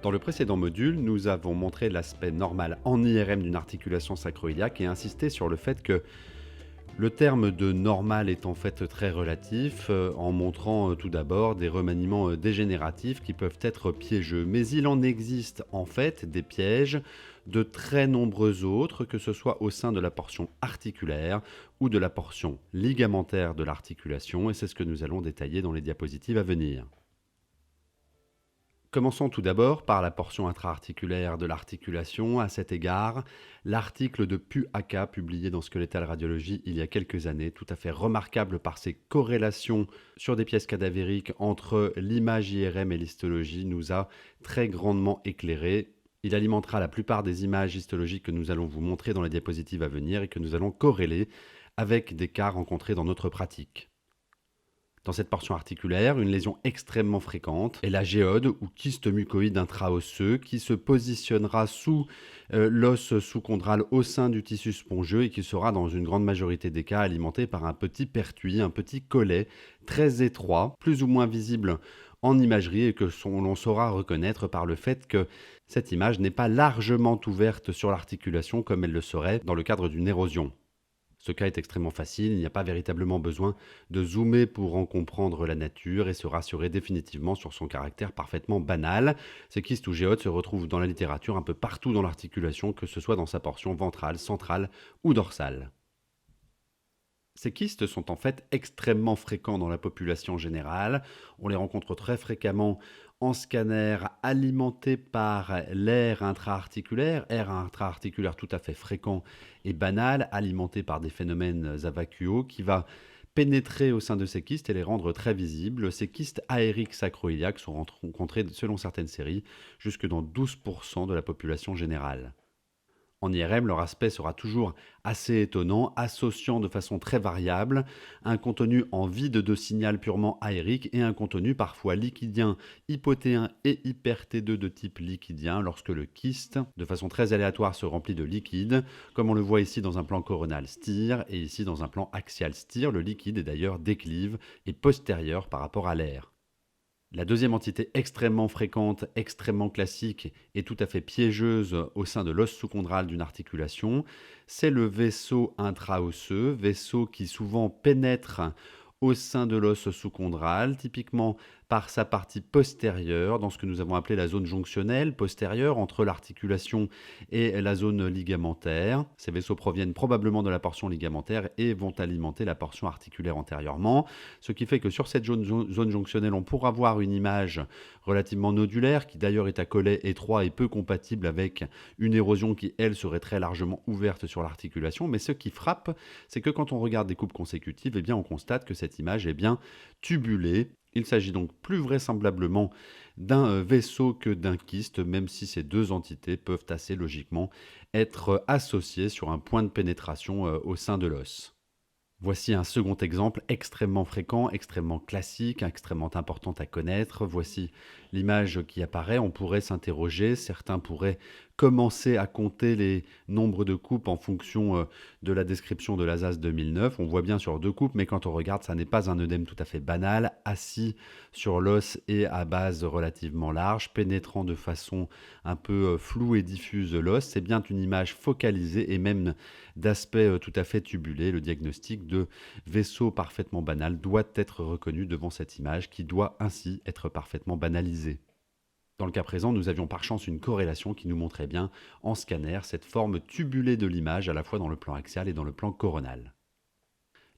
Dans le précédent module, nous avons montré l'aspect normal en IRM d'une articulation sacro-iliaque et insisté sur le fait que le terme de normal est en fait très relatif, en montrant tout d'abord des remaniements dégénératifs qui peuvent être piégeux. Mais il en existe en fait des pièges de très nombreux autres, que ce soit au sein de la portion articulaire ou de la portion ligamentaire de l'articulation, et c'est ce que nous allons détailler dans les diapositives à venir. Commençons tout d'abord par la portion intra-articulaire de l'articulation. À cet égard, l'article de PUACA publié dans Skeletal Radiology il y a quelques années, tout à fait remarquable par ses corrélations sur des pièces cadavériques entre l'image IRM et l'histologie, nous a très grandement éclairé. Il alimentera la plupart des images histologiques que nous allons vous montrer dans les diapositives à venir et que nous allons corréler avec des cas rencontrés dans notre pratique. Dans cette portion articulaire, une lésion extrêmement fréquente est la géode ou kyste mucoïde intraosseux qui se positionnera sous l'os sous-chondral au sein du tissu spongieux et qui sera dans une grande majorité des cas alimenté par un petit pertuis, un petit collet très étroit, plus ou moins visible en imagerie et que l'on saura reconnaître par le fait que cette image n'est pas largement ouverte sur l'articulation comme elle le serait dans le cadre d'une érosion. Ce cas est extrêmement facile, il n'y a pas véritablement besoin de zoomer pour en comprendre la nature et se rassurer définitivement sur son caractère parfaitement banal. Ces kystes ou géodes se retrouvent dans la littérature un peu partout dans l'articulation, que ce soit dans sa portion ventrale, centrale ou dorsale. Ces kystes sont en fait extrêmement fréquents dans la population générale. On les rencontre très fréquemment en scanner alimenté par l'air intra-articulaire tout à fait fréquent et banal, alimenté par des phénomènes avacuaux qui va pénétrer au sein de ces kystes et les rendre très visibles. Ces kystes aériques sacro-iliaques sont rencontrés, selon certaines séries, jusque dans 12% de la population générale. En IRM, leur aspect sera toujours assez étonnant, associant de façon très variable un contenu en vide de signal purement aérique et un contenu parfois liquidien, hypotéen et hyper-T2 de type liquidien lorsque le kyste, de façon très aléatoire, se remplit de liquide, comme on le voit ici dans un plan coronal STIR et ici dans un plan axial STIR. Le liquide est d'ailleurs déclive et postérieur par rapport à l'air. La deuxième entité extrêmement fréquente, extrêmement classique et tout à fait piégeuse au sein de l'os sous-chondral d'une articulation, c'est le vaisseau intraosseux, vaisseau qui souvent pénètre au sein de l'os sous-chondral, typiquement par sa partie postérieure, dans ce que nous avons appelé la zone jonctionnelle postérieure entre l'articulation et la zone ligamentaire. Ces vaisseaux proviennent probablement de la portion ligamentaire et vont alimenter la portion articulaire antérieurement, ce qui fait que sur cette zone jonctionnelle, on pourra voir une image relativement nodulaire, qui d'ailleurs est à collet étroit et peu compatible avec une érosion qui, elle, serait très largement ouverte sur l'articulation. Mais ce qui frappe, c'est que quand on regarde des coupes consécutives, eh bien, on constate que cette image est bien tubulée. Il s'agit donc plus vraisemblablement d'un vaisseau que d'un kyste, même si ces deux entités peuvent assez logiquement être associées sur un point de pénétration au sein de l'os. Voici un second exemple extrêmement fréquent, extrêmement classique, extrêmement important à connaître. Voici l'image qui apparaît. On pourrait s'interroger, certains pourraient commencer à compter les nombres de coupes en fonction de la description de l'ASAS 2009. On voit bien sur 2 coupes, mais quand on regarde, ça n'est pas un œdème tout à fait banal, assis sur l'os et à base relativement large, pénétrant de façon un peu floue et diffuse l'os. C'est bien une image focalisée et même d'aspect tout à fait tubulé. Le diagnostic de vaisseau parfaitement banal doit être reconnu devant cette image qui doit ainsi être parfaitement banalisée. Dans le cas présent, nous avions par chance une corrélation qui nous montrait bien en scanner cette forme tubulée de l'image à la fois dans le plan axial et dans le plan coronal.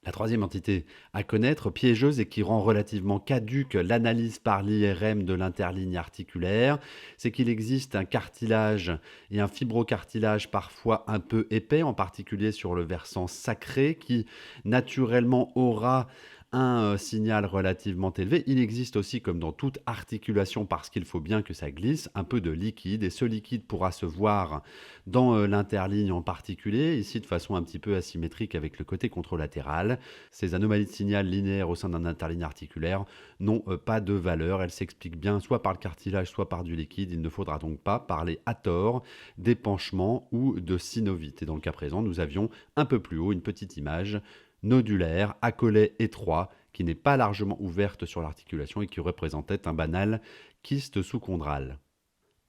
La troisième entité à connaître, piégeuse et qui rend relativement caduque l'analyse par l'IRM de l'interligne articulaire, c'est qu'il existe un cartilage et un fibrocartilage parfois un peu épais, en particulier sur le versant sacré, qui naturellement aura un signal relativement élevé. Il existe aussi, comme dans toute articulation, parce qu'il faut bien que ça glisse, un peu de liquide, et ce liquide pourra se voir dans l'interligne en particulier, ici de façon un petit peu asymétrique avec le côté contralatéral. Ces anomalies de signal linéaires au sein d'un interligne articulaire n'ont pas de valeur, elles s'expliquent bien soit par le cartilage, soit par du liquide. Il ne faudra donc pas parler à tort d'épanchement ou de synovite. Et dans le cas présent, nous avions un peu plus haut une petite image nodulaire, à collet étroit, qui n'est pas largement ouverte sur l'articulation et qui représentait un banal kyste sous-chondral.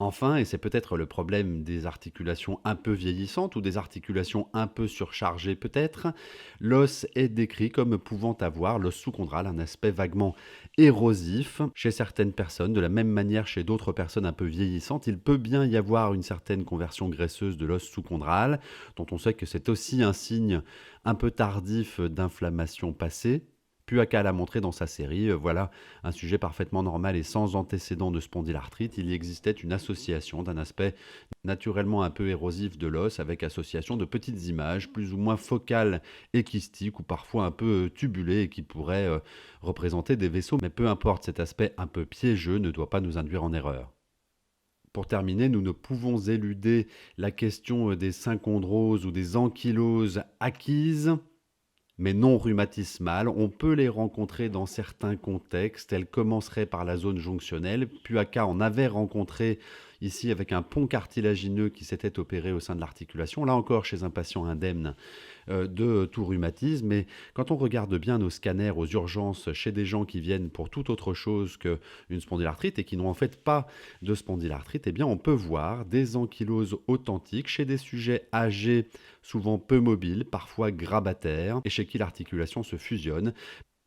Enfin, et c'est peut-être le problème des articulations un peu vieillissantes ou des articulations un peu surchargées peut-être, l'os est décrit comme pouvant avoir, l'os sous-chondral, un aspect vaguement érosif chez certaines personnes. De la même manière, chez d'autres personnes un peu vieillissantes, il peut bien y avoir une certaine conversion graisseuse de l'os sous-chondral, dont on sait que c'est aussi un signe un peu tardif d'inflammation passée. Puaca l'a montré dans sa série, voilà un sujet parfaitement normal et sans antécédent de spondylarthrite. Il y existait une association d'un aspect naturellement un peu érosif de l'os avec association de petites images plus ou moins focales et kystiques ou parfois un peu tubulées et qui pourraient représenter des vaisseaux. Mais peu importe, cet aspect un peu piégeux ne doit pas nous induire en erreur. Pour terminer, nous ne pouvons éluder la question des synchondroses ou des ankyloses acquises mais non rhumatismales. On peut les rencontrer dans certains contextes. Elles commenceraient par la zone jonctionnelle. Puaca en avait rencontré ici avec un pont cartilagineux qui s'était opéré au sein de l'articulation. Là encore, chez un patient indemne de tout rhumatisme. Mais quand on regarde bien nos scanners aux urgences chez des gens qui viennent pour toute autre chose qu'une spondylarthrite et qui n'ont en fait pas de spondylarthrite, eh bien on peut voir des ankyloses authentiques chez des sujets âgés, souvent peu mobiles, parfois grabataires, et chez qui l'articulation se fusionne.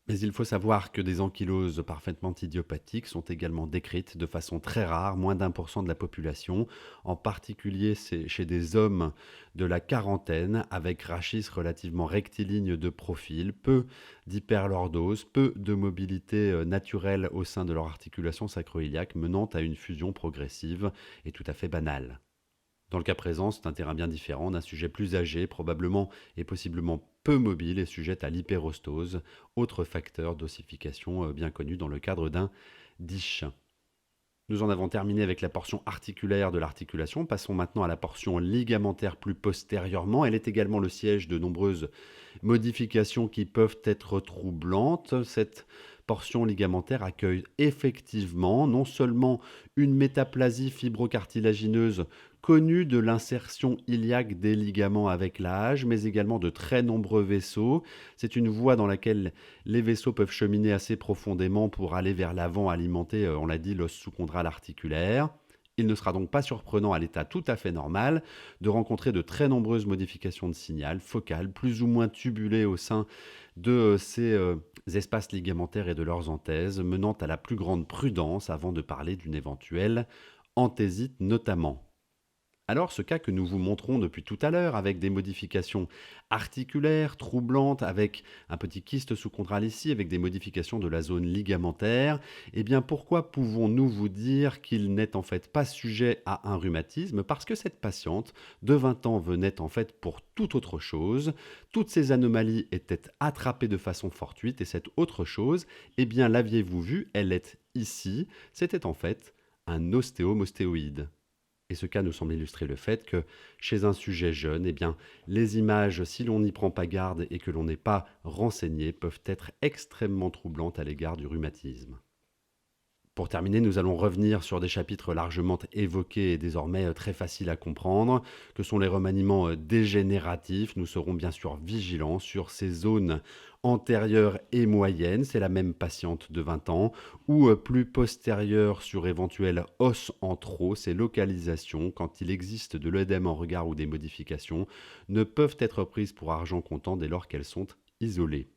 Mais il faut savoir que des ankyloses parfaitement idiopathiques sont également décrites de façon très rare, moins d'1% de la population, en particulier chez des hommes de la quarantaine, avec rachis relativement rectiligne de profil, peu d'hyperlordose, peu de mobilité naturelle au sein de leur articulation sacro-iliaque, menant à une fusion progressive et tout à fait banale. Dans le cas présent, c'est un terrain bien différent d'un sujet plus âgé, probablement et possiblement peu mobile et sujette à l'hyperostose, autre facteur d'ossification bien connu dans le cadre d'un DISH. Nous en avons terminé avec la portion articulaire de l'articulation. Passons maintenant à la portion ligamentaire plus postérieurement. Elle est également le siège de nombreuses modifications qui peuvent être troublantes. Cette portion ligamentaire accueille effectivement non seulement une métaplasie fibrocartilagineuse connue de l'insertion iliaque des ligaments avec l'âge, mais également de très nombreux vaisseaux. C'est une voie dans laquelle les vaisseaux peuvent cheminer assez profondément pour aller vers l'avant, alimenter, on l'a dit, l'os sous-chondral articulaire. Il ne sera donc pas surprenant à l'état tout à fait normal de rencontrer de très nombreuses modifications de signal focales, plus ou moins tubulées au sein de ces espaces ligamentaires et de leurs anthèses, menant à la plus grande prudence avant de parler d'une éventuelle anthésite notamment. Alors, ce cas que nous vous montrons depuis tout à l'heure, avec des modifications articulaires, troublantes, avec un petit kyste sous-chondral ici, avec des modifications de la zone ligamentaire, eh bien, pourquoi pouvons-nous vous dire qu'il n'est en fait pas sujet à un rhumatisme? Parce que cette patiente de 20 ans venait en fait pour toute autre chose. Toutes ces anomalies étaient attrapées de façon fortuite, et cette autre chose, eh bien, l'aviez-vous vu? Elle est ici. C'était en fait un ostéomostéoïde. Et ce cas nous semble illustrer le fait que chez un sujet jeune, eh bien, les images, si l'on n'y prend pas garde et que l'on n'est pas renseigné, peuvent être extrêmement troublantes à l'égard du rhumatisme. Pour terminer, nous allons revenir sur des chapitres largement évoqués et désormais très faciles à comprendre, que sont les remaniements dégénératifs. Nous serons bien sûr vigilants sur ces zones antérieures et moyennes, c'est la même patiente de 20 ans, ou plus postérieures sur éventuels os en trop, ces localisations, quand il existe de l'œdème en regard ou des modifications, ne peuvent être prises pour argent comptant dès lors qu'elles sont isolées.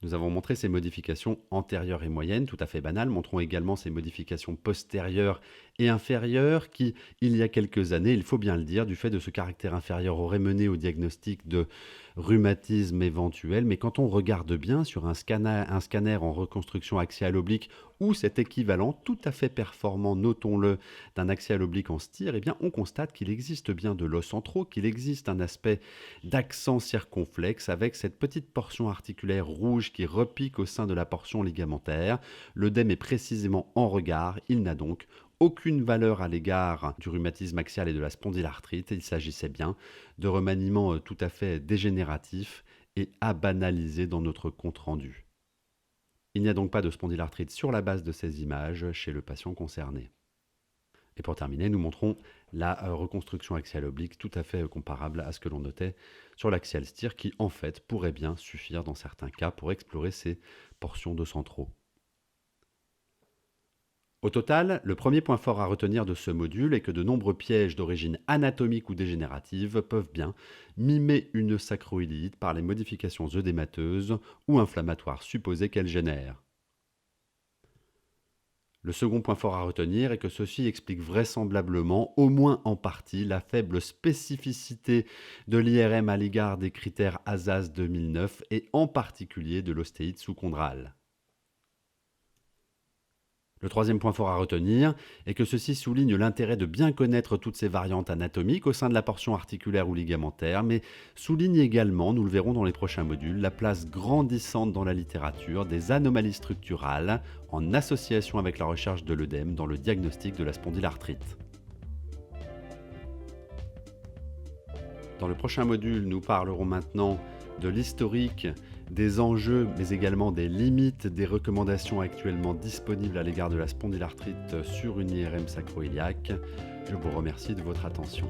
Nous avons montré ces modifications antérieures et moyennes, tout à fait banales. Montrons également ces modifications postérieures et inférieures qui, il y a quelques années, il faut bien le dire, du fait de ce caractère inférieur, auraient mené au diagnostic de rhumatisme éventuel. Mais quand on regarde bien sur un scanner en reconstruction axiale oblique ou cet équivalent tout à fait performant, notons-le, d'un axial oblique en styre, eh bien, on constate qu'il existe bien de l'os en trop, qu'il existe un aspect d'accent circonflexe avec cette petite portion articulaire rouge qui repique au sein de la portion ligamentaire. L'œdème est précisément en regard, il n'a donc aucune valeur à l'égard du rhumatisme axial et de la spondylarthrite. Il s'agissait bien de remaniements tout à fait dégénératifs et à banaliser dans notre compte-rendu. Il n'y a donc pas de spondylarthrite sur la base de ces images chez le patient concerné. Et pour terminer, nous montrons la reconstruction axiale oblique tout à fait comparable à ce que l'on notait sur l'axial styre qui en fait pourrait bien suffire dans certains cas pour explorer ces portions de centraux. Au total, le premier point fort à retenir de ce module est que de nombreux pièges d'origine anatomique ou dégénérative peuvent bien mimer une sacroïlite par les modifications œdémateuses ou inflammatoires supposées qu'elles génèrent. Le second point fort à retenir est que ceci explique vraisemblablement, au moins en partie, la faible spécificité de l'IRM à l'égard des critères ASAS 2009 et en particulier de l'ostéite sous-chondrale. Le troisième point fort à retenir est que ceci souligne l'intérêt de bien connaître toutes ces variantes anatomiques au sein de la portion articulaire ou ligamentaire, mais souligne également, nous le verrons dans les prochains modules, la place grandissante dans la littérature des anomalies structurales en association avec la recherche de l'œdème dans le diagnostic de la spondylarthrite. Dans le prochain module, nous parlerons maintenant de l'historique, des enjeux, mais également des limites des recommandations actuellement disponibles à l'égard de la spondylarthrite sur une IRM sacro-iliaque. Je vous remercie de votre attention.